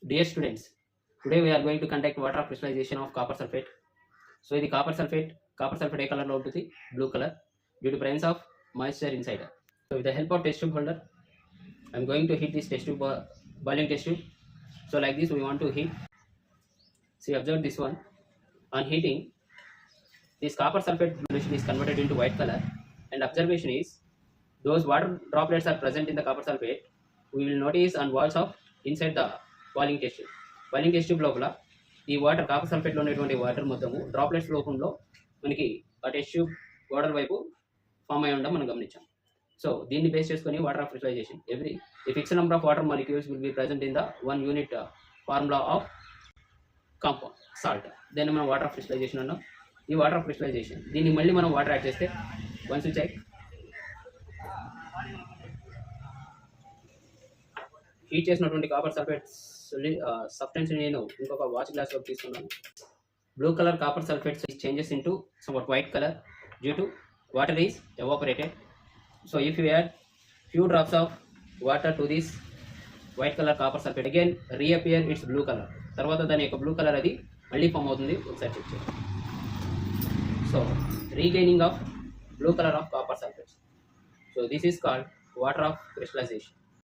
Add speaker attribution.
Speaker 1: Dear students, today we are going to conduct water crystallization of copper sulfate. So the copper sulfate a color ఉంటుంది blue color due to presence of moisture inside. So with the help of test tube holder, I am going to heat this test tube boiling test tube. So like this we want to heat. See, observe this one. On heating, this copper sulfate solution is converted into white color, and observation is those water droplets are present in the copper sulfate. We will notice on walls of inside the boiling test tube లోపల ఈ water copper సల్ఫేట్లో ఉన్నటువంటి water మొత్తము droplets రూపంలో మనకి ఆ test tube గోడల వైపు form అయి ఉండడం మనం గమనించాం. సో దీన్ని బేస్ చేసుకొని water of crystallization A fixed number of water molecules will be present in the 1 unit formula of compound salt. దీన్ని మనం వాటర్ ఆఫ్ క్రిస్టలైజేషన్ అన్నాం. ఈ వాటర్ ఆఫ్ క్రిస్టలైజేషన్ దీన్ని మళ్ళీ మనం వాటర్ యాడ్ చేస్తే వన్స్ యూ చెక్ హీట్ చేసినటువంటి copper sulphate substance నేను ఇంకొక వాచ్ గ్లాస్లో తీసుకున్నాను. Blue colour copper sulphates changes into somewhat white color due to water is evaporated. So if you add few drops of water to this white color copper sulfate, again reappear its blue color. తర్వాత దాని యొక్క blue colour అది మళ్ళీ form అవుతుంది. ఒకసారి check చేయండి. So regaining of blue colour of copper sulphates. So this is called water of crystallization.